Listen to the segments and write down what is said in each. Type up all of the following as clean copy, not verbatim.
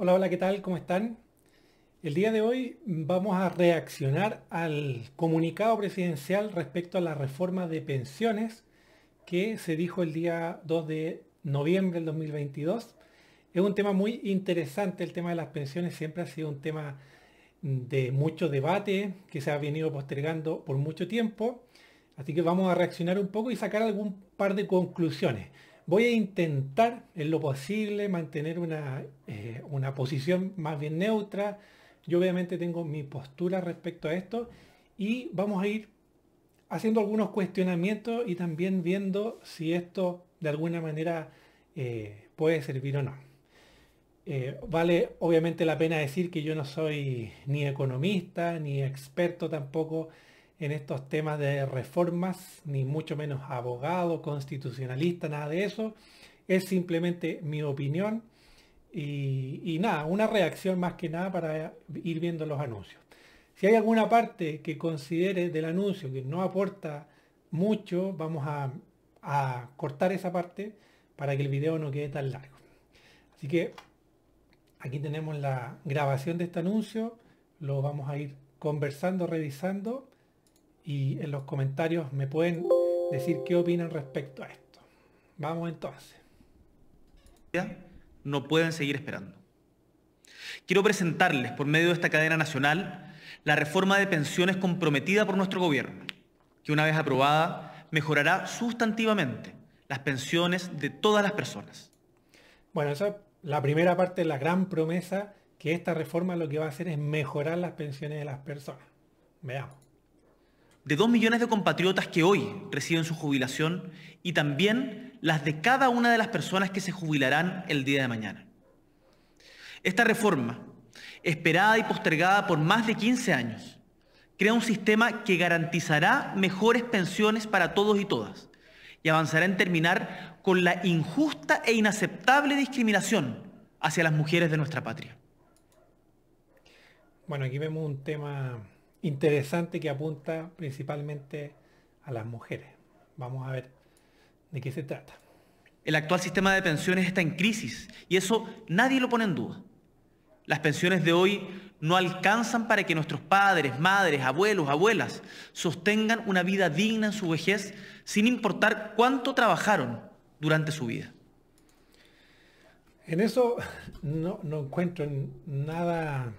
Hola, hola, ¿qué tal? ¿Cómo están? El día de hoy vamos a reaccionar al comunicado presidencial respecto a la reforma de pensiones que se dijo el día 2 de noviembre del 2022. Es un tema muy interesante, el tema de las pensiones siempre ha sido un tema de mucho debate que se ha venido postergando por mucho tiempo. Así que vamos a reaccionar un poco y sacar algún par de conclusiones. Voy a intentar, en lo posible, mantener una posición más bien neutra. Yo obviamente tengo mi postura respecto a esto y vamos a ir haciendo algunos cuestionamientos y también viendo si esto de alguna manera puede servir o no. Vale obviamente la pena decir que yo no soy ni economista ni experto tampoco en estos temas de reformas, ni mucho menos abogado, constitucionalista, nada de eso. Es simplemente mi opinión y nada, una reacción más que nada para ir viendo los anuncios. Si hay alguna parte que considere del anuncio que no aporta mucho, vamos a cortar esa parte para que el video no quede tan largo. Así que aquí tenemos la grabación de este anuncio, lo vamos a ir conversando, revisando y en los comentarios me pueden decir qué opinan respecto a esto. Vamos entonces. No pueden seguir esperando. Quiero presentarles, por medio de esta cadena nacional, la reforma de pensiones comprometida por nuestro gobierno, que una vez aprobada mejorará sustantivamente las pensiones de todas las personas. Bueno, esa es la primera parte, la gran promesa, que esta reforma lo que va a hacer es mejorar las pensiones de las personas. Veamos. De 2 millones de compatriotas que hoy reciben su jubilación y también las de cada una de las personas que se jubilarán el día de mañana. Esta reforma, esperada y postergada por más de 15 años, crea un sistema que garantizará mejores pensiones para todos y todas y avanzará en terminar con la injusta e inaceptable discriminación hacia las mujeres de nuestra patria. Bueno, aquí vemos un tema interesante que apunta principalmente a las mujeres. Vamos a ver de qué se trata. El actual sistema de pensiones está en crisis y eso nadie lo pone en duda. Las pensiones de hoy no alcanzan para que nuestros padres, madres, abuelos, abuelas sostengan una vida digna en su vejez sin importar cuánto trabajaron durante su vida. En eso no encuentro nada,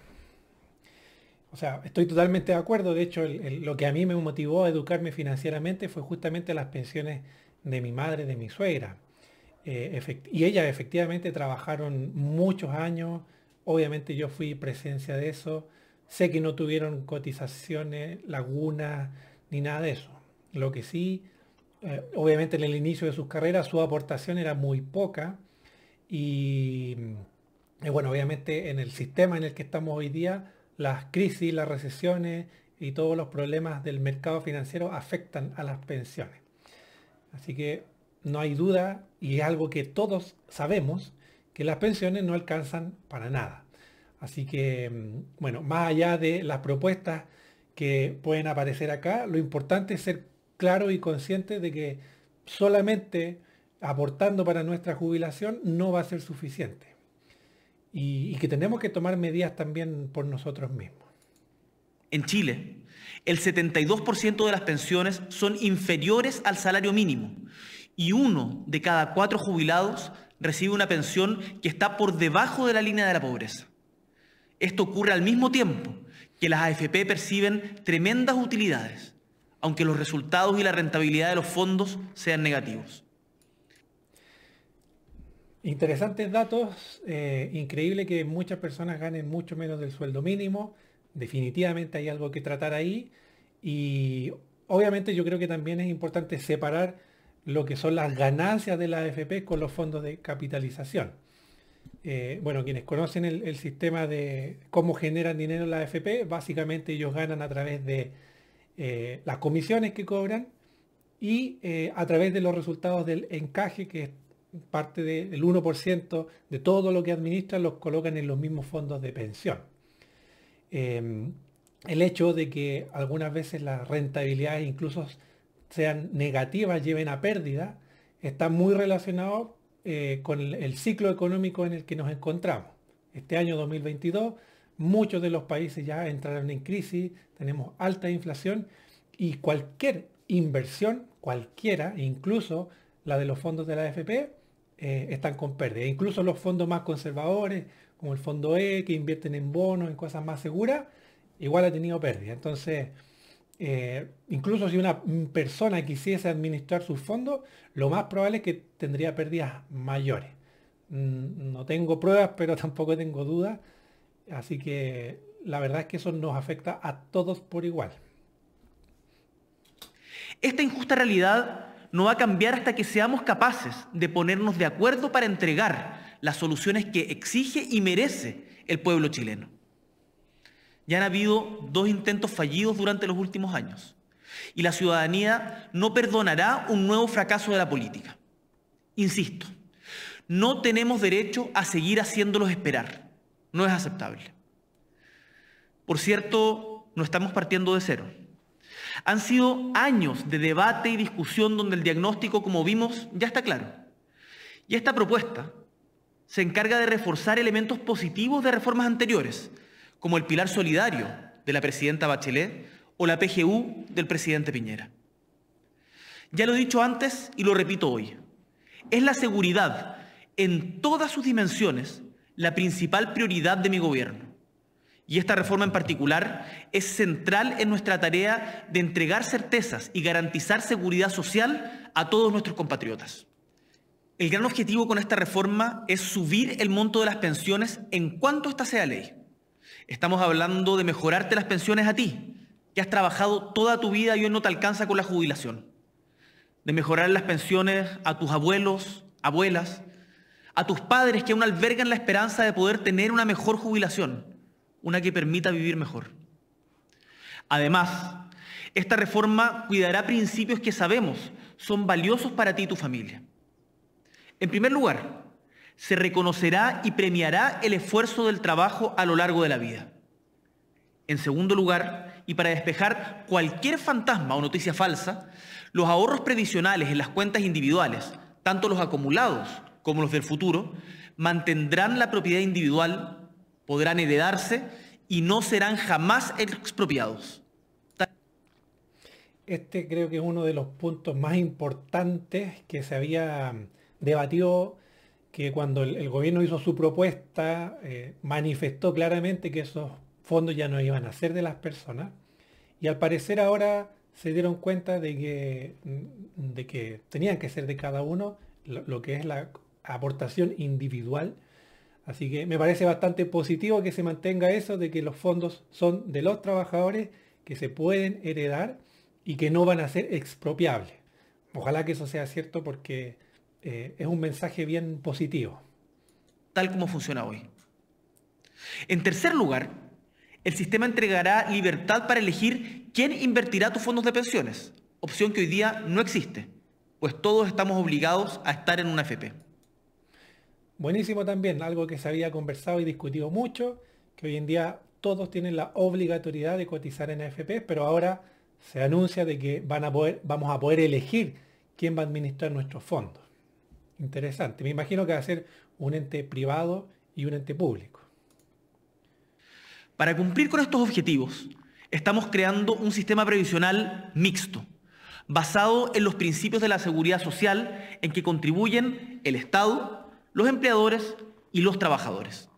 o sea, estoy totalmente de acuerdo. De hecho, lo que a mí me motivó a educarme financieramente fue justamente las pensiones de mi madre, de mi suegra. Y ellas efectivamente trabajaron muchos años. Obviamente yo fui presencia de eso. Sé que no tuvieron cotizaciones, lagunas, ni nada de eso. Lo que sí, obviamente en el inicio de sus carreras su aportación era muy poca. Y bueno, obviamente en el sistema en el que estamos hoy día, las crisis, las recesiones y todos los problemas del mercado financiero afectan a las pensiones. Así que no hay duda, y es algo que todos sabemos, que las pensiones no alcanzan para nada. Así que, bueno, más allá de las propuestas que pueden aparecer acá, lo importante es ser claro y consciente de que solamente aportando para nuestra jubilación no va a ser suficiente. Y que tenemos que tomar medidas también por nosotros mismos. En Chile, el 72% de las pensiones son inferiores al salario mínimo y 1 de cada 4 jubilados recibe una pensión que está por debajo de la línea de la pobreza. Esto ocurre al mismo tiempo que las AFP perciben tremendas utilidades, aunque los resultados y la rentabilidad de los fondos sean negativos. Interesantes datos, increíble que muchas personas ganen mucho menos del sueldo mínimo. Definitivamente hay algo que tratar ahí y obviamente yo creo que también es importante separar lo que son las ganancias de la AFP con los fondos de capitalización. Bueno, quienes conocen el sistema de cómo generan dinero la AFP, básicamente ellos ganan a través de las comisiones que cobran y a través de los resultados del encaje, que es parte del 1% de todo lo que administran, los colocan en los mismos fondos de pensión. El hecho de que algunas veces las rentabilidades incluso sean negativas, lleven a pérdida, está muy relacionado con el ciclo económico en el que nos encontramos. este año 2022. Muchos de los países ya entraron en crisis, tenemos alta inflación y cualquier inversión, cualquiera, incluso la de los fondos de la AFP, están con pérdida. Incluso los fondos más conservadores, como el fondo E, que invierten en bonos, en cosas más seguras, igual ha tenido pérdida. Entonces, incluso si una persona quisiese administrar sus fondos, lo más probable es que tendría pérdidas mayores. No tengo pruebas, pero tampoco tengo dudas. Así que la verdad es que eso nos afecta a todos por igual. Esta injusta realidad no va a cambiar hasta que seamos capaces de ponernos de acuerdo para entregar las soluciones que exige y merece el pueblo chileno. Ya han habido 2 intentos fallidos durante los últimos años y la ciudadanía no perdonará un nuevo fracaso de la política. Insisto, no tenemos derecho a seguir haciéndolos esperar. No es aceptable. Por cierto, no estamos partiendo de cero. Han sido años de debate y discusión donde el diagnóstico, como vimos, ya está claro. Y esta propuesta se encarga de reforzar elementos positivos de reformas anteriores, como el pilar solidario de la presidenta Bachelet o la PGU del presidente Piñera. Ya lo he dicho antes y lo repito hoy. Es la seguridad en todas sus dimensiones la principal prioridad de mi gobierno. Y esta reforma en particular es central en nuestra tarea de entregar certezas y garantizar seguridad social a todos nuestros compatriotas. El gran objetivo con esta reforma es subir el monto de las pensiones en cuanto esta sea ley. Estamos hablando de mejorarte las pensiones a ti, que has trabajado toda tu vida y hoy no te alcanza con la jubilación. De mejorar las pensiones a tus abuelos, abuelas, a tus padres que aún albergan la esperanza de poder tener una mejor jubilación, una que permita vivir mejor. Además, esta reforma cuidará principios que sabemos son valiosos para ti y tu familia. En primer lugar, se reconocerá y premiará el esfuerzo del trabajo a lo largo de la vida. En segundo lugar, y para despejar cualquier fantasma o noticia falsa, los ahorros previsionales en las cuentas individuales, tanto los acumulados como los del futuro, mantendrán la propiedad individual, podrán heredarse y no serán jamás expropiados. Este creo que es uno de los puntos más importantes que se había debatido, que cuando el gobierno hizo su propuesta, manifestó claramente que esos fondos ya no iban a ser de las personas, y al parecer ahora se dieron cuenta de que tenían que ser de cada uno, lo que es la aportación individual. Así que me parece bastante positivo que se mantenga eso, de que los fondos son de los trabajadores, que se pueden heredar y que no van a ser expropiables. Ojalá que eso sea cierto, porque es un mensaje bien positivo. Tal como funciona hoy. En tercer lugar, el sistema entregará libertad para elegir quién invertirá tus fondos de pensiones, opción que hoy día no existe, pues todos estamos obligados a estar en una AFP. Buenísimo también, algo que se había conversado y discutido mucho, que hoy en día todos tienen la obligatoriedad de cotizar en AFP, pero ahora se anuncia de que vamos a poder elegir quién va a administrar nuestros fondos. Interesante. Me imagino que va a ser un ente privado y un ente público. Para cumplir con estos objetivos, estamos creando un sistema previsional mixto, basado en los principios de la seguridad social en que contribuyen el Estado, los empleadores y los trabajadores.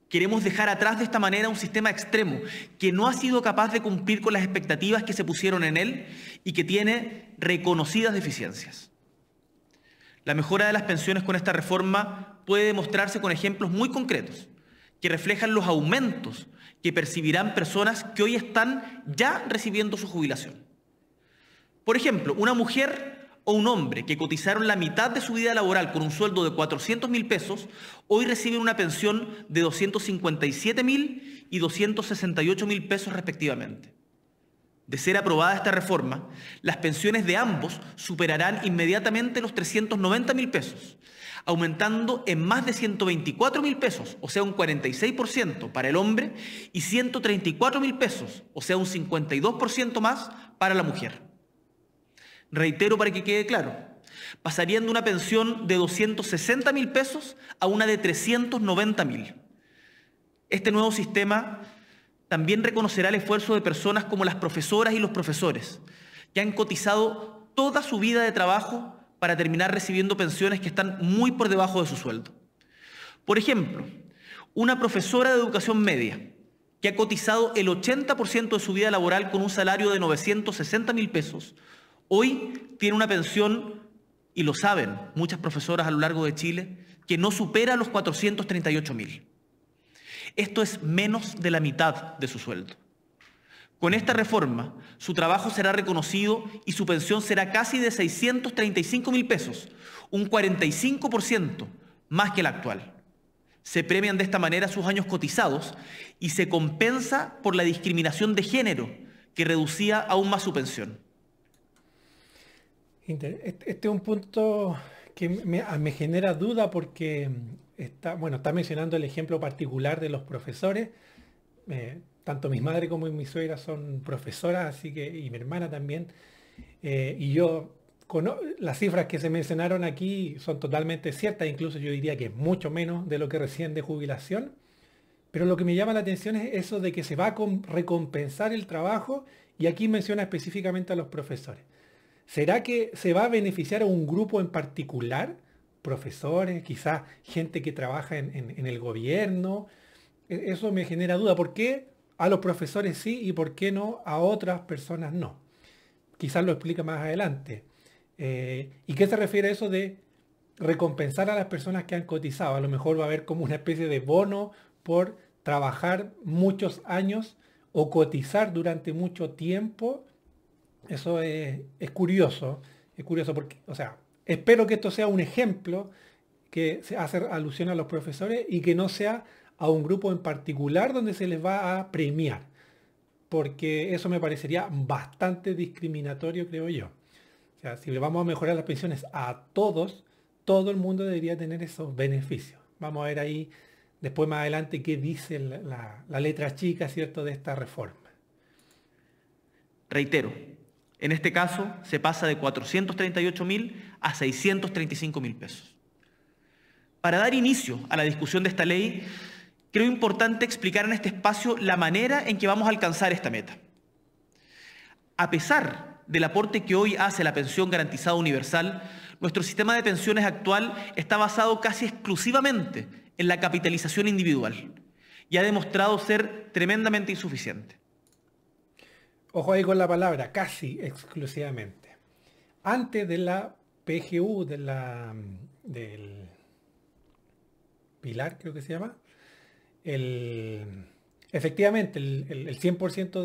Queremos dejar atrás de esta manera un sistema extremo que no ha sido capaz de cumplir con las expectativas que se pusieron en él y que tiene reconocidas deficiencias. La mejora de las pensiones con esta reforma puede demostrarse con ejemplos muy concretos que reflejan los aumentos que percibirán personas que hoy están ya recibiendo su jubilación. Por ejemplo, una mujer o un hombre que cotizaron la mitad de su vida laboral con un sueldo de 400.000 pesos, hoy reciben una pensión de 257.000 y 268.000 pesos respectivamente. De ser aprobada esta reforma, las pensiones de ambos superarán inmediatamente los 390.000 pesos, aumentando en más de 124.000 pesos, o sea un 46% para el hombre, y 134.000 pesos, o sea un 52% más para la mujer. Reitero para que quede claro, pasarían de una pensión de 260.000 pesos a una de 390.000, Este nuevo sistema también reconocerá el esfuerzo de personas como las profesoras y los profesores, que han cotizado toda su vida de trabajo para terminar recibiendo pensiones que están muy por debajo de su sueldo. Por ejemplo, una profesora de educación media que ha cotizado el 80% de su vida laboral con un salario de 960.000 pesos, hoy tiene una pensión, y lo saben muchas profesoras a lo largo de Chile, que no supera los 438.000. Esto es menos de la mitad de su sueldo. Con esta reforma, su trabajo será reconocido y su pensión será casi de 635.000 pesos, un 45% más que la actual. Se premian de esta manera sus años cotizados y se compensa por la discriminación de género que reducía aún más su pensión. Este es un punto que me genera duda porque está mencionando el ejemplo particular de los profesores. Tanto mi madre como mi suegra son profesoras, así que, y mi hermana también. Y yo, las cifras que se mencionaron aquí son totalmente ciertas, incluso yo diría que es mucho menos de lo que reciben de jubilación. Pero lo que me llama la atención es eso de que se va a recompensar el trabajo, y aquí menciona específicamente a los profesores. ¿Será que se va a beneficiar a un grupo en particular? Profesores, quizás gente que trabaja en el gobierno. Eso me genera duda. ¿Por qué a los profesores sí y por qué no a otras personas no? Quizás lo explica más adelante. ¿Y qué se refiere a eso de recompensar a las personas que han cotizado? A lo mejor va a haber como una especie de bono por trabajar muchos años o cotizar durante mucho tiempo. Eso es curioso porque, o sea, espero que esto sea un ejemplo que se hace alusión a los profesores y que no sea a un grupo en particular donde se les va a premiar, porque eso me parecería bastante discriminatorio, creo yo. O sea, si le vamos a mejorar las pensiones a todos, todo el mundo debería tener esos beneficios. Vamos a ver ahí después más adelante qué dice la letra chica, ¿cierto?, de esta reforma. Reitero, en este caso se pasa de 438.000 a 635.000 pesos. Para dar inicio a la discusión de esta ley, creo importante explicar en este espacio la manera en que vamos a alcanzar esta meta. A pesar del aporte que hoy hace la pensión garantizada universal, nuestro sistema de pensiones actual está basado casi exclusivamente en la capitalización individual y ha demostrado ser tremendamente insuficiente. Ojo ahí con la palabra, casi exclusivamente. Antes de la PGU, del Pilar, creo que se llama, efectivamente el 100%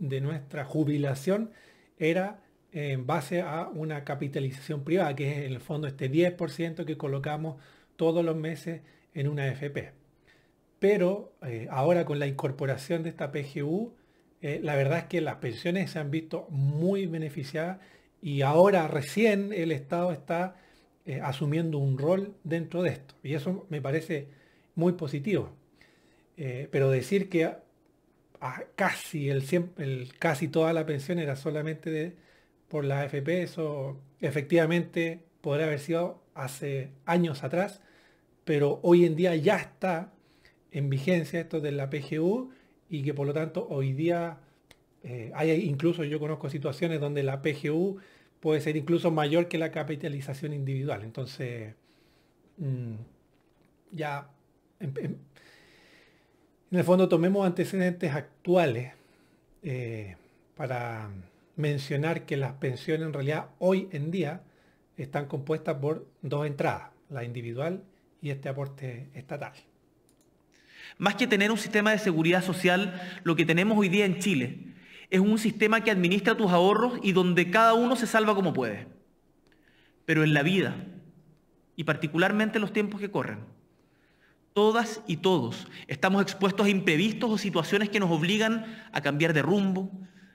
de nuestra jubilación era en base a una capitalización privada, que es en el fondo este 10% que colocamos todos los meses en una AFP. Pero ahora con la incorporación de esta PGU, la verdad es que las pensiones se han visto muy beneficiadas y ahora recién el Estado está asumiendo un rol dentro de esto. Y eso me parece muy positivo. Pero decir que casi toda la pensión era solamente por la AFP, eso efectivamente podría haber sido hace años atrás, pero hoy en día ya está en vigencia esto de la PGU y que por lo tanto hoy día incluso yo conozco situaciones donde la PGU puede ser incluso mayor que la capitalización individual. Entonces, ya en el fondo tomemos antecedentes actuales para mencionar que las pensiones en realidad hoy en día están compuestas por dos entradas, la individual y este aporte estatal. Más que tener un sistema de seguridad social, lo que tenemos hoy día en Chile es un sistema que administra tus ahorros y donde cada uno se salva como puede. Pero en la vida, y particularmente en los tiempos que corren, todas y todos estamos expuestos a imprevistos o situaciones que nos obligan a cambiar de rumbo,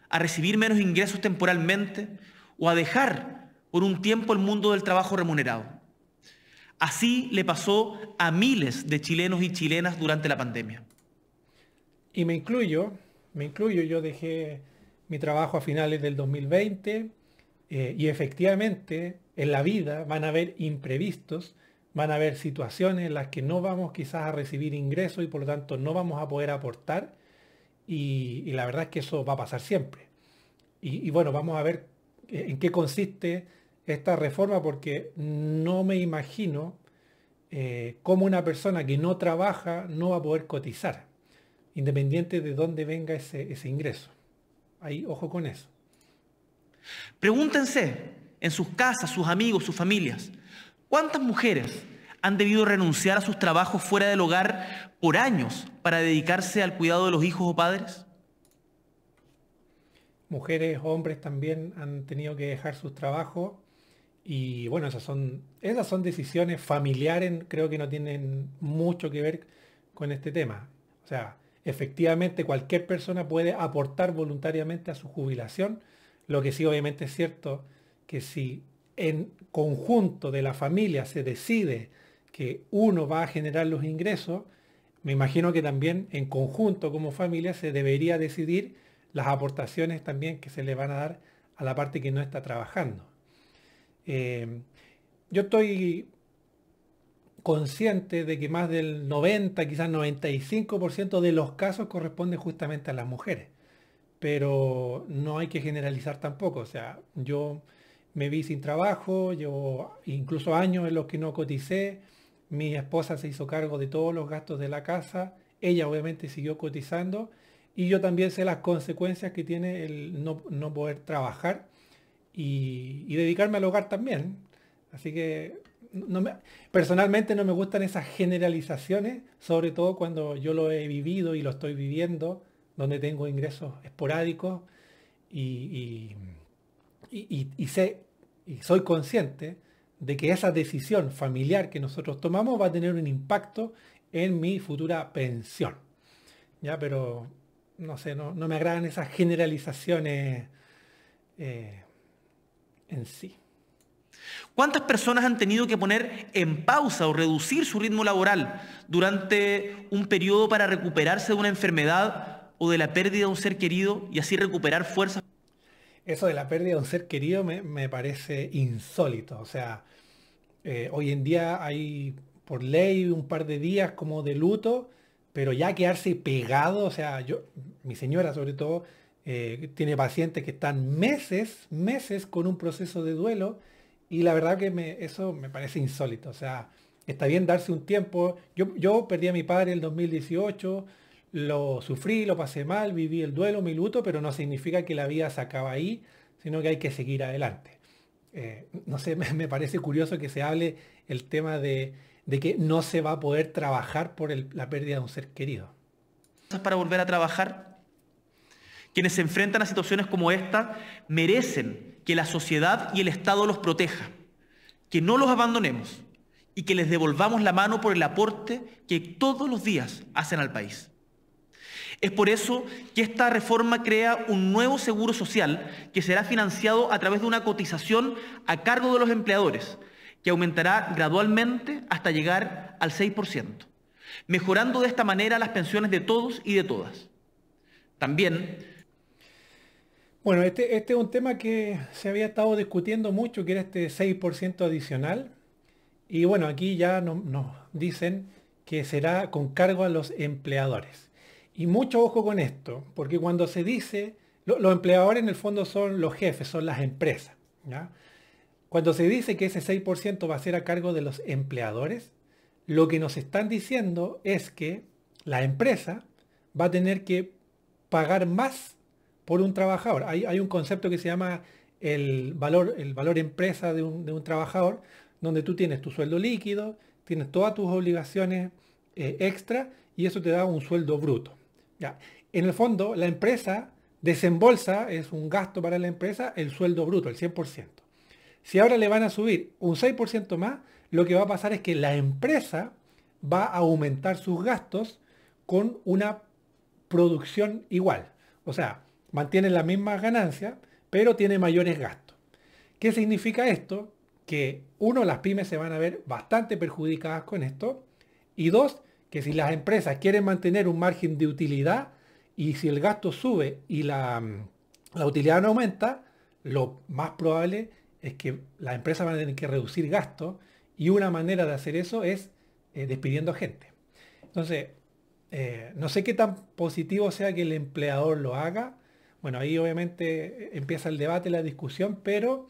a recibir menos ingresos temporalmente o a dejar por un tiempo el mundo del trabajo remunerado. Así le pasó a miles de chilenos y chilenas durante la pandemia. Y me incluyo, yo dejé mi trabajo a finales del 2020 y efectivamente en la vida van a haber imprevistos, van a haber situaciones en las que no vamos quizás a recibir ingresos y por lo tanto no vamos a poder aportar y la verdad es que eso va a pasar siempre. Y bueno, vamos a ver en qué consiste esta reforma porque no me imagino cómo una persona que no trabaja no va a poder cotizar, independiente de dónde venga ese ingreso. Ahí, ojo con eso. Pregúntense en sus casas, sus amigos, sus familias, ¿cuántas mujeres han debido renunciar a sus trabajos fuera del hogar por años para dedicarse al cuidado de los hijos o padres? Mujeres, hombres también han tenido que dejar sus trabajos y bueno, esas son decisiones familiares, creo que no tienen mucho que ver con este tema. O sea, efectivamente cualquier persona puede aportar voluntariamente a su jubilación, lo que sí obviamente es cierto que si en conjunto de la familia se decide que uno va a generar los ingresos, me imagino que también en conjunto como familia se debería decidir las aportaciones también que se le van a dar a la parte que no está trabajando. Eh, yo estoy consciente de que más del 90, quizás 95% de los casos corresponden justamente a las mujeres, pero no hay que generalizar tampoco. O sea, yo me vi sin trabajo, llevo incluso años en los que no coticé, mi esposa se hizo cargo de todos los gastos de la casa, ella obviamente siguió cotizando y yo también sé las consecuencias que tiene el no poder trabajar y dedicarme al hogar también. Así que personalmente no me gustan esas generalizaciones, sobre todo cuando yo lo he vivido y lo estoy viviendo, donde tengo ingresos esporádicos y, y sé y soy consciente de que esa decisión familiar que nosotros tomamos va a tener un impacto en mi futura pensión. ¿Ya? Pero no sé, no me agradan esas generalizaciones eh, en sí. ¿Cuántas personas han tenido que poner en pausa o reducir su ritmo laboral durante un periodo para recuperarse de una enfermedad o de la pérdida de un ser querido y así recuperar fuerzas? Eso de la pérdida de un ser querido me parece insólito. O sea, hoy en día hay por ley un par de días como de luto, pero ya quedarse pegado, o sea, mi señora sobre todo, tiene pacientes que están meses con un proceso de duelo y la verdad que eso me parece insólito. O sea, está bien darse un tiempo. Yo perdí a mi padre en el 2018, lo sufrí, lo pasé mal, viví el duelo, mi luto, pero no significa que la vida se acaba ahí, sino que hay que seguir adelante. No sé, me parece curioso que se hable el tema de que no se va a poder trabajar por la pérdida de un ser querido. Para volver a trabajar. Quienes se enfrentan a situaciones como esta merecen que la sociedad y el Estado los proteja, que no los abandonemos y que les devolvamos la mano por el aporte que todos los días hacen al país. Es por eso que esta reforma crea un nuevo seguro social que será financiado a través de una cotización a cargo de los empleadores, que aumentará gradualmente hasta llegar al 6%, mejorando de esta manera las pensiones de todos y de todas. También... Bueno, este es un tema que se había estado discutiendo mucho, que era este 6% adicional. Y bueno, aquí ya nos dicen que será con cargo a los empleadores. Y mucho ojo con esto, porque cuando se dice, los empleadores en el fondo son los jefes, son las empresas, ¿ya? Cuando se dice que ese 6% va a ser a cargo de los empleadores, lo que nos están diciendo es que la empresa va a tener que pagar más por un trabajador. Hay un concepto que se llama el valor empresa de un trabajador, donde tú tienes tu sueldo líquido, tienes todas tus obligaciones extra y eso te da un sueldo bruto. ¿Ya? En el fondo, la empresa desembolsa, es un gasto para la empresa, el sueldo bruto, el 100%. Si ahora le van a subir un 6% más, lo que va a pasar es que la empresa va a aumentar sus gastos con una producción igual. O sea, mantiene las mismas ganancias, pero tiene mayores gastos. ¿Qué significa esto? Que uno, las pymes se van a ver bastante perjudicadas con esto. Y dos, que si las empresas quieren mantener un margen de utilidad y si el gasto sube y la utilidad no aumenta, lo más probable es que las empresas van a tener que reducir gastos Y una manera de hacer eso es despidiendo gente. Entonces, no sé qué tan positivo sea que el empleador lo haga. Bueno, ahí obviamente empieza el debate, la discusión, pero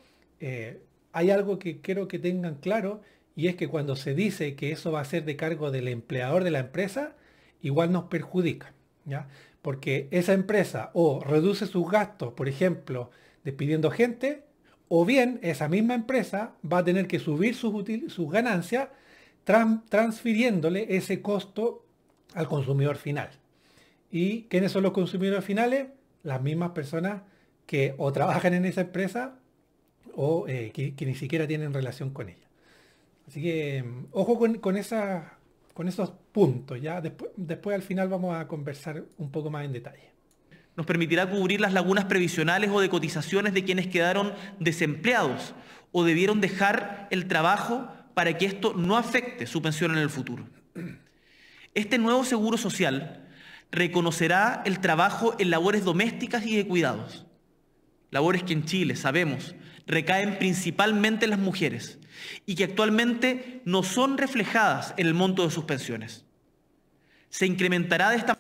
hay algo que quiero que tengan claro y es que cuando se dice que eso va a ser de cargo del empleador de la empresa, igual nos perjudica, ¿ya? Porque esa empresa o reduce sus gastos, por ejemplo, despidiendo gente, o bien esa misma empresa va a tener que subir sus ganancias transfiriéndole ese costo al consumidor final. ¿Y quiénes son los consumidores finales? Las mismas personas que o trabajan en esa empresa o que ni siquiera tienen relación con ella. Así que ojo con esos puntos. ¿Ya? Después al final vamos a conversar un poco más en detalle. Nos permitirá cubrir las lagunas previsionales o de cotizaciones de quienes quedaron desempleados o debieron dejar el trabajo para que esto no afecte su pensión en el futuro. Este nuevo seguro social reconocerá el trabajo en labores domésticas y de cuidados, labores que en Chile, sabemos, recaen principalmente en las mujeres y que actualmente no son reflejadas en el monto de sus pensiones. Se incrementará de esta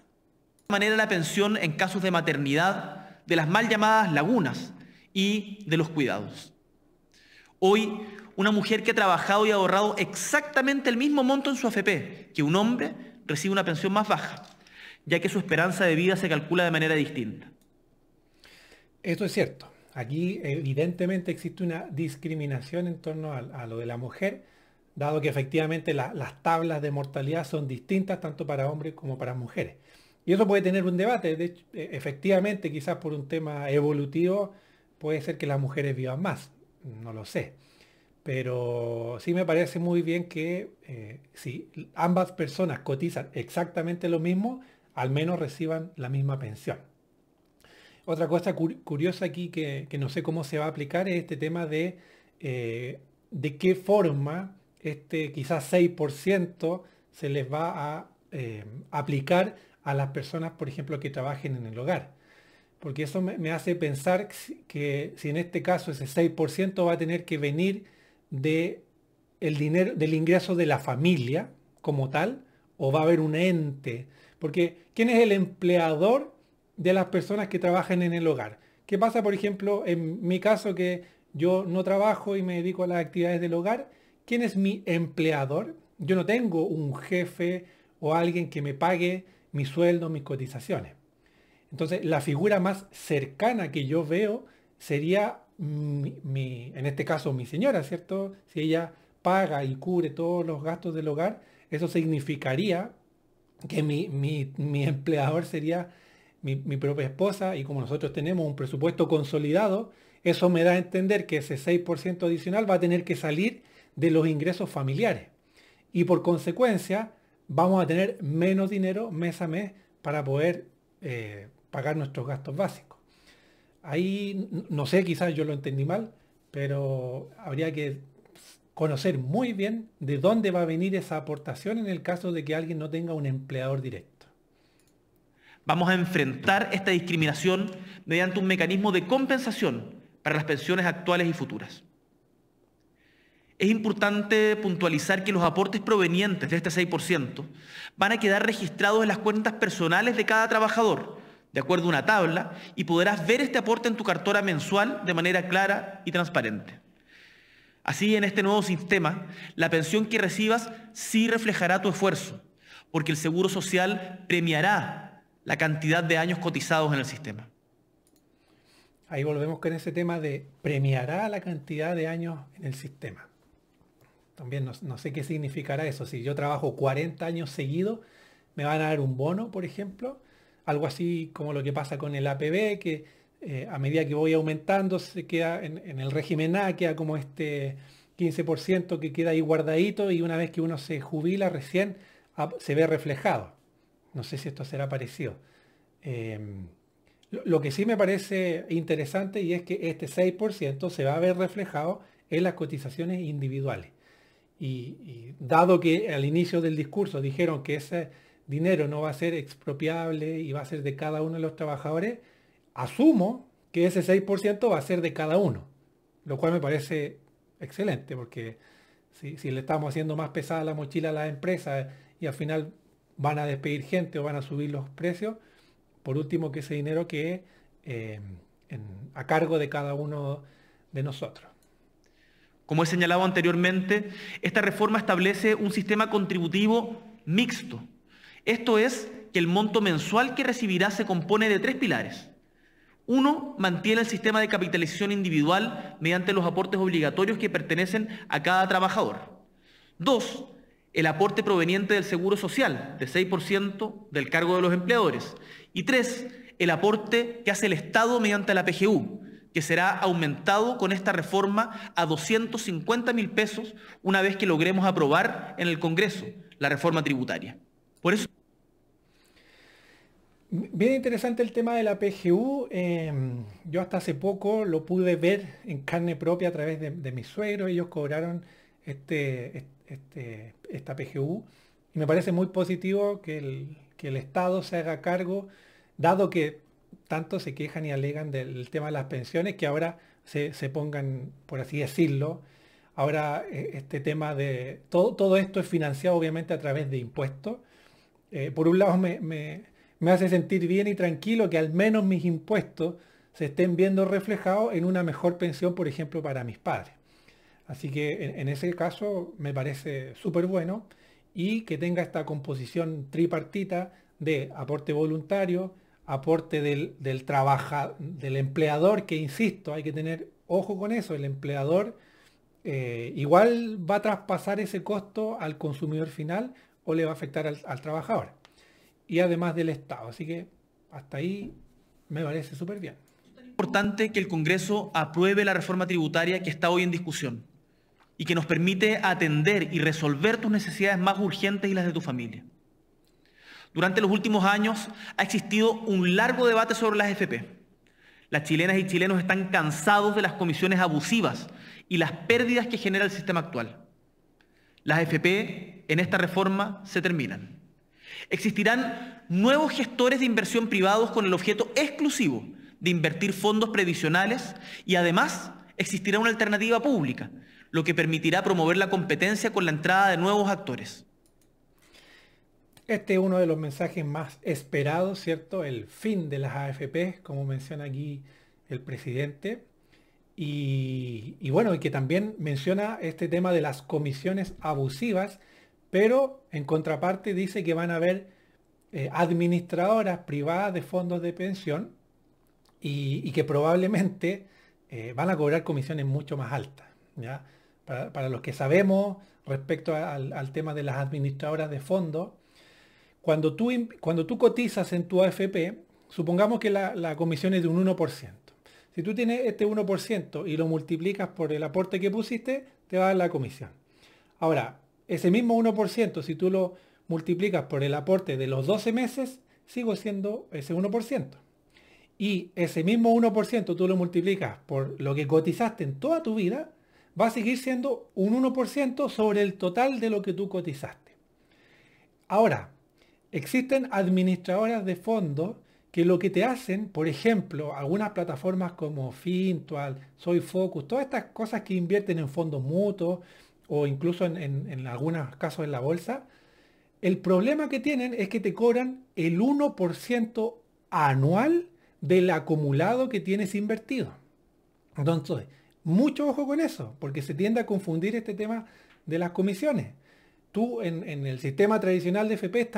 manera la pensión en casos de maternidad, de las mal llamadas lagunas y de los cuidados. Hoy, una mujer que ha trabajado y ahorrado exactamente el mismo monto en su AFP que un hombre recibe una pensión más baja, ya que su esperanza de vida se calcula de manera distinta. Eso es cierto. Aquí evidentemente existe una discriminación en torno a lo de la mujer, dado que efectivamente las tablas de mortalidad son distintas tanto para hombres como para mujeres. Y eso puede tener un debate. De hecho, efectivamente, quizás por un tema evolutivo, puede ser que las mujeres vivan más. No lo sé. Pero sí me parece muy bien que si ambas personas cotizan exactamente lo mismo, al menos reciban la misma pensión. Otra cosa curiosa aquí que no sé cómo se va a aplicar es este tema de qué forma este quizás 6% se les va a aplicar a las personas, por ejemplo, que trabajen en el hogar. Porque eso me hace pensar que si en este caso ese 6% va a tener que venir de el dinero, del ingreso de la familia como tal, o va a haber un ente. Porque ¿quién es el empleador de las personas que trabajan en el hogar? ¿Qué pasa, por ejemplo, en mi caso que yo no trabajo y me dedico a las actividades del hogar? ¿Quién es mi empleador? Yo no tengo un jefe o alguien que me pague mi sueldo, mis cotizaciones. Entonces, la figura más cercana que yo veo sería en este caso, mi señora, ¿cierto? Si ella paga y cubre todos los gastos del hogar, eso significaría que mi empleador sería mi propia esposa y como nosotros tenemos un presupuesto consolidado, eso me da a entender que ese 6% adicional va a tener que salir de los ingresos familiares. Y por consecuencia, vamos a tener menos dinero mes a mes para poder pagar nuestros gastos básicos. Ahí no sé, quizás yo lo entendí mal, pero habría que conocer muy bien de dónde va a venir esa aportación en el caso de que alguien no tenga un empleador directo. Vamos a enfrentar esta discriminación mediante un mecanismo de compensación para las pensiones actuales y futuras. Es importante puntualizar que los aportes provenientes de este 6% van a quedar registrados en las cuentas personales de cada trabajador, de acuerdo a una tabla, y podrás ver este aporte en tu cartera mensual de manera clara y transparente. Así, en este nuevo sistema, la pensión que recibas sí reflejará tu esfuerzo, porque el Seguro Social premiará la cantidad de años cotizados en el sistema. Ahí volvemos con ese tema de premiará la cantidad de años en el sistema. También no sé qué significará eso. Si yo trabajo 40 años seguidos, me van a dar un bono, por ejemplo. Algo así como lo que pasa con el APB, que a medida que voy aumentando, se queda en el régimen A, queda como este 15% que queda ahí guardadito y una vez que uno se jubila recién se ve reflejado. No sé si esto será parecido. Lo que sí me parece interesante y es que este 6% se va a ver reflejado en las cotizaciones individuales. Y dado que al inicio del discurso dijeron que ese dinero no va a ser expropiable y va a ser de cada uno de los trabajadores, asumo que ese 6% va a ser de cada uno, lo cual me parece excelente porque si le estamos haciendo más pesada la mochila a las empresas y al final van a despedir gente o van a subir los precios, por último que ese dinero quede a cargo de cada uno de nosotros. Como he señalado anteriormente, esta reforma establece un sistema contributivo mixto. Esto es, que el monto mensual que recibirá se compone de 3 pilares. 1, mantiene el sistema de capitalización individual mediante los aportes obligatorios que pertenecen a cada trabajador. 2, el aporte proveniente del Seguro Social, de 6% del cargo de los empleadores. Y 3, el aporte que hace el Estado mediante la PGU, que será aumentado con esta reforma a 250.000 pesos una vez que logremos aprobar en el Congreso la reforma tributaria. Por eso... Bien interesante el tema de la PGU. Yo hasta hace poco lo pude ver en carne propia a través de mis suegros. Ellos cobraron esta PGU y me parece muy positivo que el Estado se haga cargo, dado que tanto se quejan y alegan del tema de las pensiones, que ahora se pongan, por así decirlo, ahora este tema de... Todo esto es financiado obviamente a través de impuestos. Por un lado me hace sentir bien y tranquilo que al menos mis impuestos se estén viendo reflejados en una mejor pensión, por ejemplo, para mis padres. Así que en ese caso me parece súper bueno y que tenga esta composición tripartita de aporte voluntario, aporte del empleador, que insisto, hay que tener ojo con eso, el empleador igual va a traspasar ese costo al consumidor final o le va a afectar al trabajador. Y además del Estado. Así que hasta ahí me parece súper bien. Es importante que el Congreso apruebe la reforma tributaria que está hoy en discusión y que nos permite atender y resolver tus necesidades más urgentes y las de tu familia. Durante los últimos años ha existido un largo debate sobre las AFP. Las chilenas y chilenos están cansados de las comisiones abusivas y las pérdidas que genera el sistema actual. Las AFP en esta reforma se terminan. Existirán nuevos gestores de inversión privados con el objeto exclusivo de invertir fondos previsionales y además existirá una alternativa pública, lo que permitirá promover la competencia con la entrada de nuevos actores. Este es uno de los mensajes más esperados, ¿cierto? El fin de las AFP, como menciona aquí el presidente. Y bueno, y que también menciona este tema de las comisiones abusivas, pero en contraparte dice que van a haber administradoras privadas de fondos de pensión y que probablemente van a cobrar comisiones mucho más altas, ¿ya? Para los que sabemos respecto al tema de las administradoras de fondos, cuando tú cotizas en tu AFP, supongamos que la comisión es de un 1%. Si tú tienes este 1% y lo multiplicas por el aporte que pusiste, te va a dar la comisión. Ahora, ese mismo 1%, si tú lo multiplicas por el aporte de los 12 meses, sigue siendo ese 1%. Y ese mismo 1% tú lo multiplicas por lo que cotizaste en toda tu vida, va a seguir siendo un 1% sobre el total de lo que tú cotizaste. Ahora, existen administradoras de fondos que lo que te hacen, por ejemplo, algunas plataformas como Fintual, SoyFocus, todas estas cosas que invierten en fondos mutuos o incluso en algunos casos en la bolsa, el problema que tienen es que te cobran el 1% anual del acumulado que tienes invertido. Entonces, mucho ojo con eso, porque se tiende a confundir este tema de las comisiones. Tú en el sistema tradicional de FP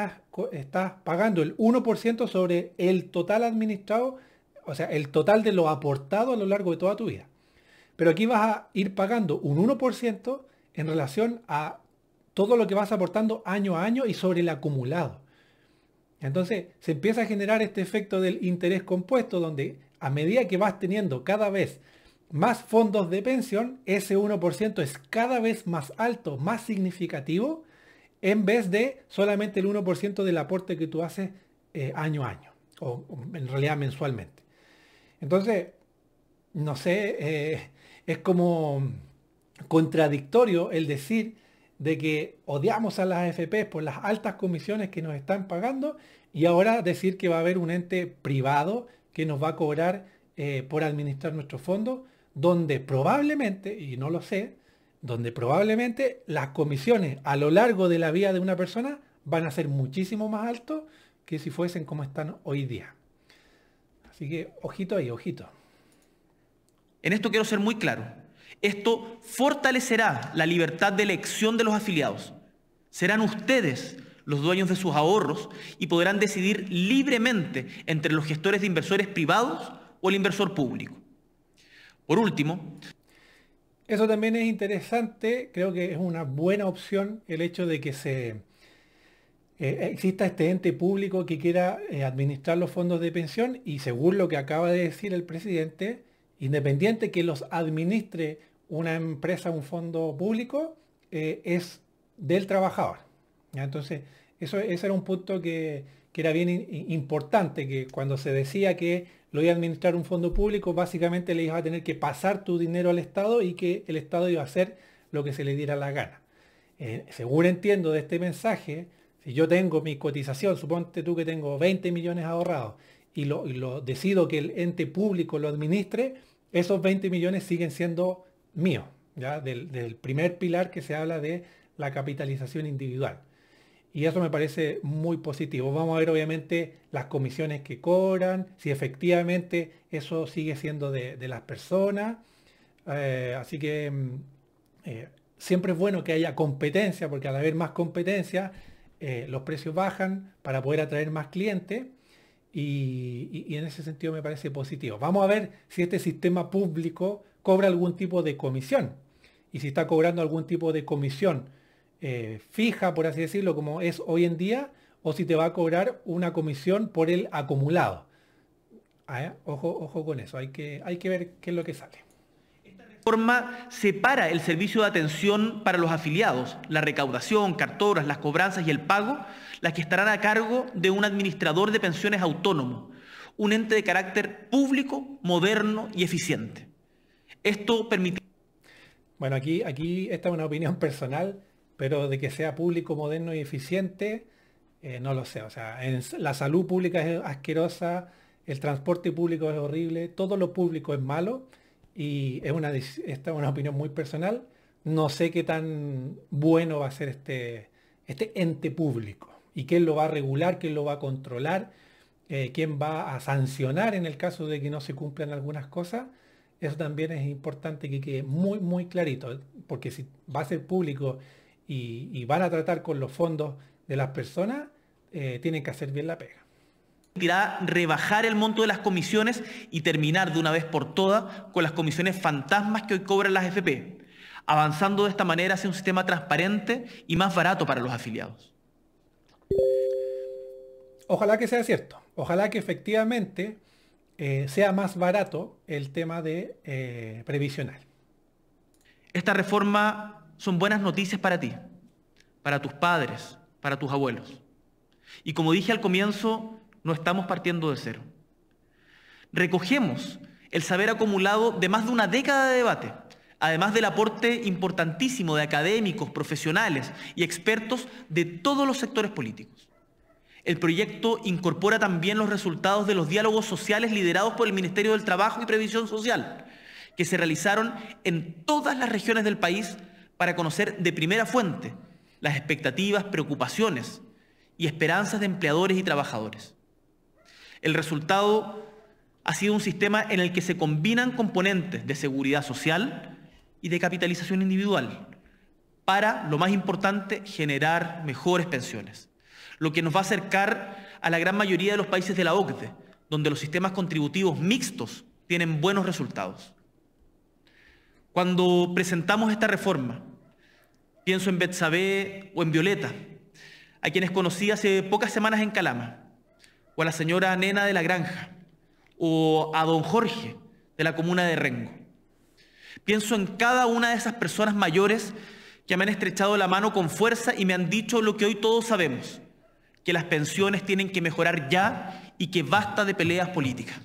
estás pagando el 1% sobre el total administrado, o sea, el total de lo aportado a lo largo de toda tu vida. Pero aquí vas a ir pagando un 1% en relación a todo lo que vas aportando año a año y sobre el acumulado. Entonces se empieza a generar este efecto del interés compuesto, donde a medida que vas teniendo cada vez más fondos de pensión, ese 1% es cada vez más alto, más significativo, en vez de solamente el 1% del aporte que tú haces año a año, o en realidad mensualmente. Entonces, no sé, es como contradictorio el decir de que odiamos a las AFP por las altas comisiones que nos están pagando y ahora decir que va a haber un ente privado que nos va a cobrar por administrar nuestros fondos, donde probablemente, y no lo sé, donde probablemente las comisiones a lo largo de la vida de una persona van a ser muchísimo más altos que si fuesen como están hoy día. Así que ojito ahí, ojito. En esto quiero ser muy claro. Esto fortalecerá la libertad de elección de los afiliados. Serán ustedes los dueños de sus ahorros y podrán decidir libremente entre los gestores de inversores privados o el inversor público. Por último, eso también es interesante, creo que es una buena opción el hecho de que exista este ente público que quiera administrar los fondos de pensión y según lo que acaba de decir el presidente, independiente que los administre una empresa, un fondo público, es del trabajador. ¿Ya? Entonces, ese era un punto que era bien importante, que cuando se decía que lo iba a administrar un fondo público, básicamente le ibas a tener que pasar tu dinero al Estado y que el Estado iba a hacer lo que se le diera la gana. Según entiendo de este mensaje, si yo tengo mi cotización, suponte tú que tengo 20 millones ahorrados y lo decido que el ente público lo administre, esos 20 millones siguen siendo míos, ¿ya? Del primer pilar que se habla de la capitalización individual. Y eso me parece muy positivo. Vamos a ver obviamente las comisiones que cobran, si efectivamente eso sigue siendo de las personas. Así que siempre es bueno que haya competencia, porque al haber más competencia, los precios bajan para poder atraer más clientes. Y en ese sentido me parece positivo. Vamos a ver si este sistema público cobra algún tipo de comisión. Y si está cobrando algún tipo de comisión fija, por así decirlo, como es hoy en día, o si te va a cobrar una comisión por el acumulado. Ojo con eso, hay que ver qué es lo que sale. esta reforma separa el servicio de atención para los afiliados, la recaudación, cartoras, las cobranzas y el pago, las que estarán a cargo de un administrador de pensiones autónomo, un ente de carácter público, moderno y eficiente. Esto permite... Bueno, aquí esta es una opinión personal, pero de que sea público, moderno y eficiente, no lo sé. O sea, la salud pública es asquerosa, el transporte público es horrible, todo lo público es malo y esta es una opinión muy personal. No sé qué tan bueno va a ser este ente público y quién lo va a regular, quién lo va a controlar, quién va a sancionar en el caso de que no se cumplan algunas cosas. Eso también es importante que quede muy, muy clarito, porque si va a ser público y van a tratar con los fondos de las personas, tienen que hacer bien la pega. Permitirá rebajar el monto de las comisiones y terminar de una vez por todas con las comisiones fantasmas que hoy cobran las FP, avanzando de esta manera hacia un sistema transparente y más barato para los afiliados. Ojalá que sea cierto, ojalá que efectivamente sea más barato el tema de previsional. Esta reforma son buenas noticias para ti, para tus padres, para tus abuelos. Y como dije al comienzo, no estamos partiendo de cero. Recogemos el saber acumulado de más de una década de debate, además del aporte importantísimo de académicos, profesionales y expertos de todos los sectores políticos. El proyecto incorpora también los resultados de los diálogos sociales liderados por el Ministerio del Trabajo y Previsión Social, que se realizaron en todas las regiones del país para conocer de primera fuente las expectativas, preocupaciones y esperanzas de empleadores y trabajadores. El resultado ha sido un sistema en el que se combinan componentes de seguridad social y de capitalización individual para, lo más importante, generar mejores pensiones, lo que nos va a acercar a la gran mayoría de los países de la OCDE, donde los sistemas contributivos mixtos tienen buenos resultados. Cuando presentamos esta reforma, pienso en Betsabé o en Violeta, a quienes conocí hace pocas semanas en Calama, o a la señora Nena de la Granja, o a don Jorge de la comuna de Rengo. Pienso en cada una de esas personas mayores que me han estrechado la mano con fuerza y me han dicho lo que hoy todos sabemos, que las pensiones tienen que mejorar ya y que basta de peleas políticas.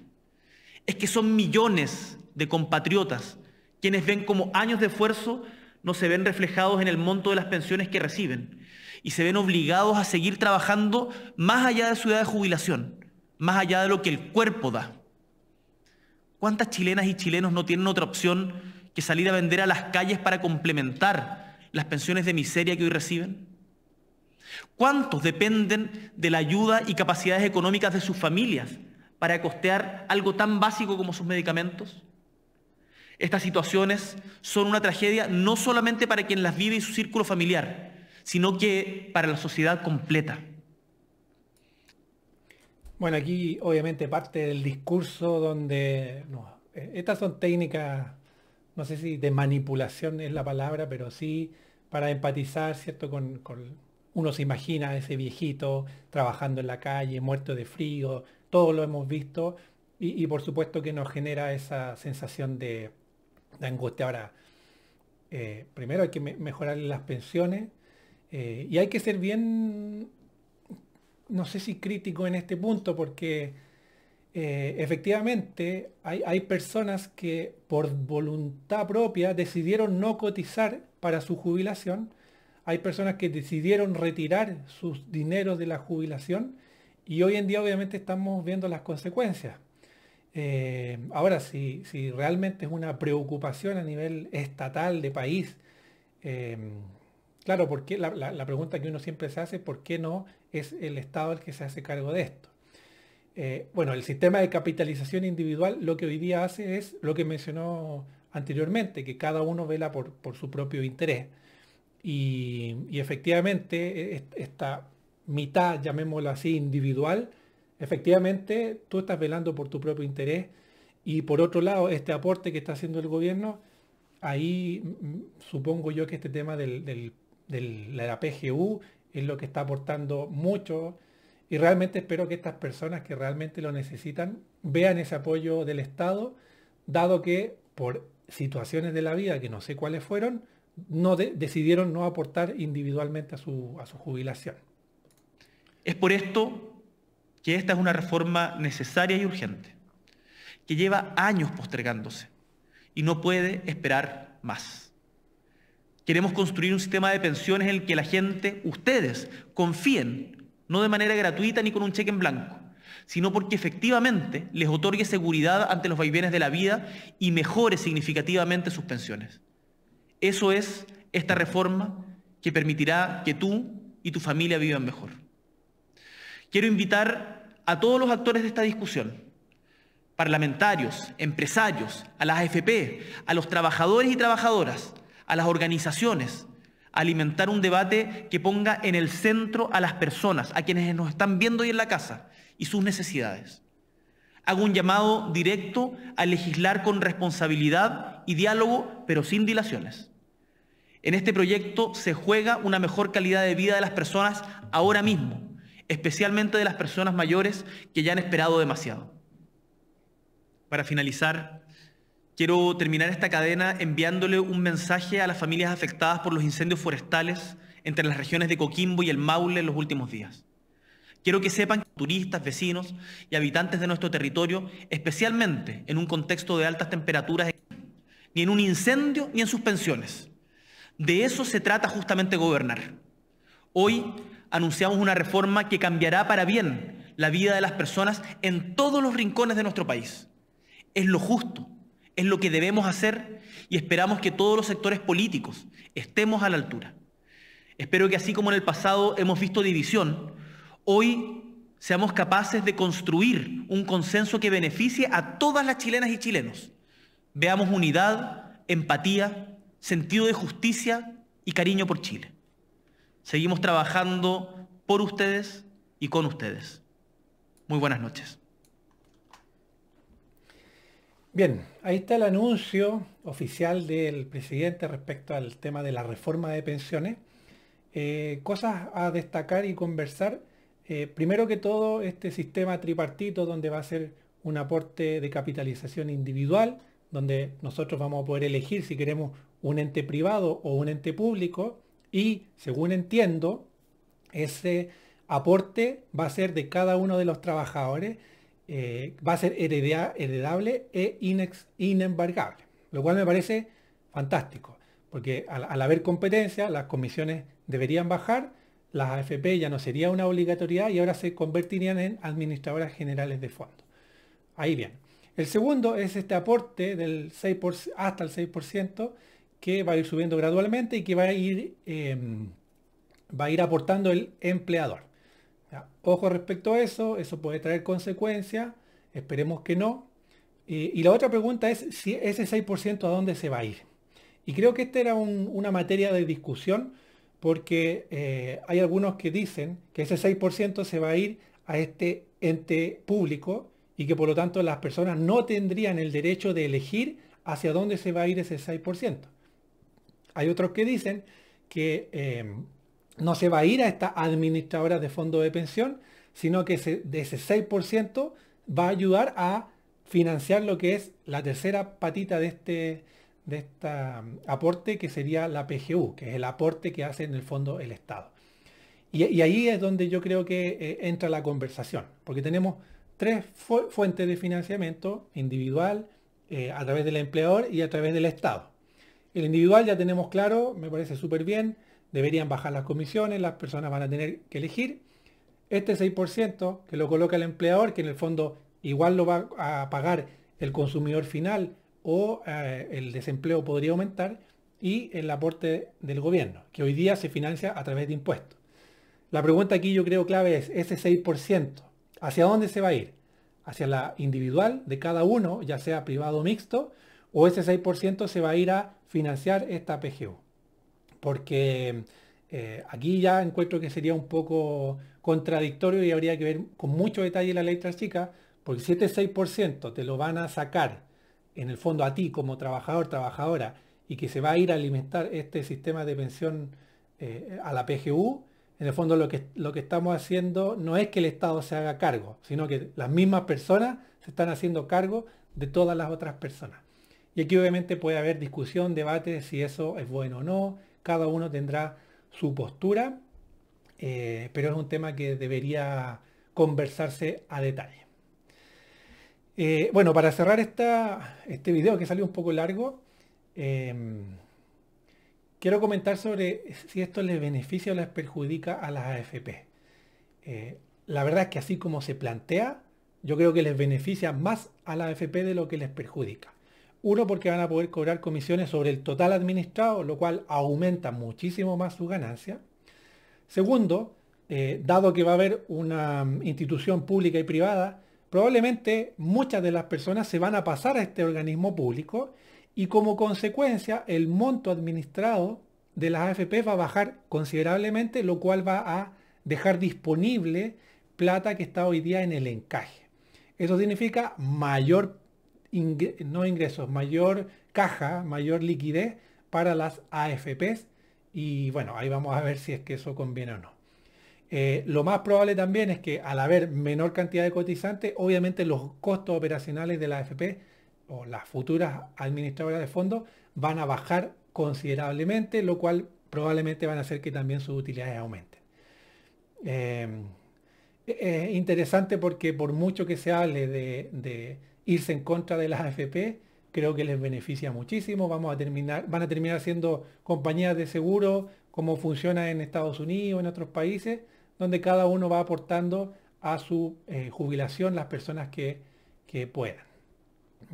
Es que son millones de compatriotas quienes ven como años de esfuerzo no se ven reflejados en el monto de las pensiones que reciben y se ven obligados a seguir trabajando más allá de su edad de jubilación, más allá de lo que el cuerpo da. ¿Cuántas chilenas y chilenos no tienen otra opción que que salir a vender a las calles para complementar las pensiones de miseria que hoy reciben? ¿Cuántos dependen de la ayuda y capacidades económicas de sus familias para costear algo tan básico como sus medicamentos? Estas situaciones son una tragedia no solamente para quien las vive y su círculo familiar, sino que para la sociedad completa. Bueno, aquí obviamente parte del discurso donde estas son técnicas, no sé si de manipulación es la palabra, pero sí para empatizar, ¿cierto? Uno se imagina a ese viejito trabajando en la calle, muerto de frío, todo lo hemos visto y por supuesto que nos genera esa sensación de angustia. Ahora, primero hay que mejorar las pensiones y hay que ser bien, no sé si crítico en este punto, porque efectivamente hay personas que por voluntad propia decidieron no cotizar para su jubilación. Hay personas que decidieron retirar sus dineros de la jubilación y hoy en día obviamente estamos viendo las consecuencias. Ahora, si realmente es una preocupación a nivel estatal de país, eh, claro, porque la pregunta que uno siempre se hace, ¿por qué no es el Estado el que se hace cargo de esto? Bueno, el sistema de capitalización individual lo que hoy día hace es lo que mencionó anteriormente, que cada uno vela por su propio interés. Y efectivamente, esta mitad, llamémoslo así, individual, efectivamente tú estás velando por tu propio interés y por otro lado, este aporte que está haciendo el gobierno, ahí supongo yo que este tema de la PGU es lo que está aportando mucho y realmente espero que estas personas que realmente lo necesitan vean ese apoyo del Estado, dado que por situaciones de la vida que no sé cuáles fueron, decidieron no aportar individualmente a su jubilación. Es por esto que esta es una reforma necesaria y urgente, que lleva años postergándose y no puede esperar más. Queremos construir un sistema de pensiones en el que la gente, ustedes, confíen, no de manera gratuita ni con un cheque en blanco, sino porque efectivamente les otorgue seguridad ante los vaivenes de la vida y mejore significativamente sus pensiones. Eso es esta reforma que permitirá que tú y tu familia vivan mejor. Quiero invitar a todos los actores de esta discusión, parlamentarios, empresarios, a las AFP, a los trabajadores y trabajadoras, a las organizaciones, a alimentar un debate que ponga en el centro a las personas, a quienes nos están viendo hoy en la casa, y sus necesidades. Hago un llamado directo a legislar con responsabilidad y diálogo, pero sin dilaciones. En este proyecto se juega una mejor calidad de vida de las personas ahora mismo, especialmente de las personas mayores que ya han esperado demasiado. Para finalizar, quiero terminar esta cadena enviándole un mensaje a las familias afectadas por los incendios forestales entre las regiones de Coquimbo y el Maule en los últimos días. Quiero que sepan que turistas, vecinos y habitantes de nuestro territorio, especialmente en un contexto de altas temperaturas, ni en un incendio ni en sus pensiones. De eso se trata justamente gobernar. Hoy anunciamos una reforma que cambiará para bien la vida de las personas en todos los rincones de nuestro país. Es lo justo, es lo que debemos hacer y esperamos que todos los sectores políticos estemos a la altura. Espero que así como en el pasado hemos visto división, hoy seamos capaces de construir un consenso que beneficie a todas las chilenas y chilenos. Veamos unidad, empatía, sentido de justicia y cariño por Chile. Seguimos trabajando por ustedes y con ustedes. Muy buenas noches. Bien, ahí está el anuncio oficial del presidente respecto al tema de la reforma de pensiones. Cosas a destacar y conversar. Primero que todo, este sistema tripartito donde va a ser un aporte de capitalización individual, donde nosotros vamos a poder elegir si queremos un ente privado o un ente público y, según entiendo, ese aporte va a ser de cada uno de los trabajadores, va a ser heredable e inembargable, lo cual me parece fantástico, porque al haber competencia, las comisiones deberían bajar, las AFP ya no sería una obligatoriedad y ahora se convertirían en administradoras generales de fondos. Ahí bien. El segundo es este aporte del 6% hasta el 6% que va a ir subiendo gradualmente y que va a ir aportando el empleador. Ya, ojo respecto a eso puede traer consecuencias, esperemos que no. Y la otra pregunta es si ese 6% a dónde se va a ir. Y creo que esta era una materia de discusión porque hay algunos que dicen que ese 6% se va a ir a este ente público y que por lo tanto las personas no tendrían el derecho de elegir hacia dónde se va a ir ese 6%. Hay otros que dicen que no se va a ir a estas administradoras de fondo de pensión, sino que de ese 6% va a ayudar a financiar lo que es la tercera patita de este aporte, que sería la PGU, que es el aporte que hace en el fondo el Estado. Y ahí es donde yo creo que entra la conversación, porque tenemos tres fuentes de financiamiento: individual, a través del empleador y a través del Estado. El individual ya tenemos claro, me parece súper bien, deberían bajar las comisiones, las personas van a tener que elegir. Este 6% que lo coloca el empleador, que en el fondo igual lo va a pagar el consumidor final, o el desempleo podría aumentar, y el aporte del gobierno, que hoy día se financia a través de impuestos. La pregunta aquí yo creo clave es, ese 6%, ¿hacia dónde se va a ir? ¿Hacia la individual de cada uno, ya sea privado o mixto, o ese 6% se va a ir a financiar esta PGU? Porque aquí ya encuentro que sería un poco contradictorio y habría que ver con mucho detalle la letra chica, porque si este 6% te lo van a sacar en el fondo a ti como trabajador, trabajadora, y que se va a ir a alimentar este sistema de pensión a la PGU, en el fondo lo que estamos haciendo no es que el Estado se haga cargo, sino que las mismas personas se están haciendo cargo de todas las otras personas. Y aquí obviamente puede haber discusión, debate de si eso es bueno o no, cada uno tendrá su postura, pero es un tema que debería conversarse a detalle. Bueno, para cerrar este video que salió un poco largo, quiero comentar sobre si esto les beneficia o les perjudica a las AFP. La verdad es que así como se plantea, yo creo que les beneficia más a las AFP de lo que les perjudica. Uno, porque van a poder cobrar comisiones sobre el total administrado, lo cual aumenta muchísimo más su ganancia. Segundo, dado que va a haber una institución pública y privada, probablemente muchas de las personas se van a pasar a este organismo público y como consecuencia el monto administrado de las AFP va a bajar considerablemente, lo cual va a dejar disponible plata que está hoy día en el encaje. Eso significa mayor mayor caja, mayor liquidez para las AFPs, y bueno, ahí vamos a ver si es que eso conviene o no. Lo más probable también es que al haber menor cantidad de cotizantes, obviamente los costos operacionales de la AFP o las futuras administradoras de fondos van a bajar considerablemente, lo cual probablemente van a hacer que también sus utilidades aumenten. Es interesante porque por mucho que se hable de irse en contra de las AFP, creo que les beneficia muchísimo. Van a terminar siendo compañías de seguro, como funciona en Estados Unidos, en otros países, donde cada uno va aportando a su jubilación las personas que puedan.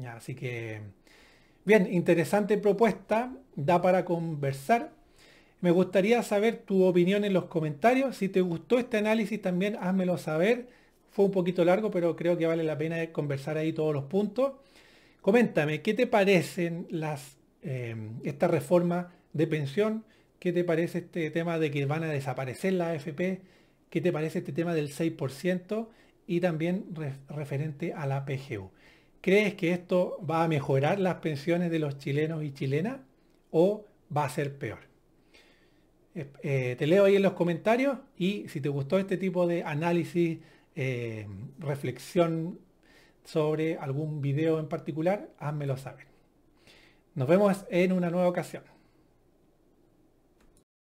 Ya, así que, bien, interesante propuesta, da para conversar. Me gustaría saber tu opinión en los comentarios. Si te gustó este análisis también házmelo saber. Fue un poquito largo, pero creo que vale la pena conversar ahí todos los puntos. Coméntame, ¿qué te parecen esta reforma de pensión? ¿Qué te parece este tema de que van a desaparecer las AFP? ¿Qué te parece este tema del 6%? Y también referente a la PGU. ¿Crees que esto va a mejorar las pensiones de los chilenos y chilenas o va a ser peor? Te leo ahí en los comentarios, y si te gustó este tipo de análisis, reflexión sobre algún video en particular, házmelo saber. Nos vemos en una nueva ocasión.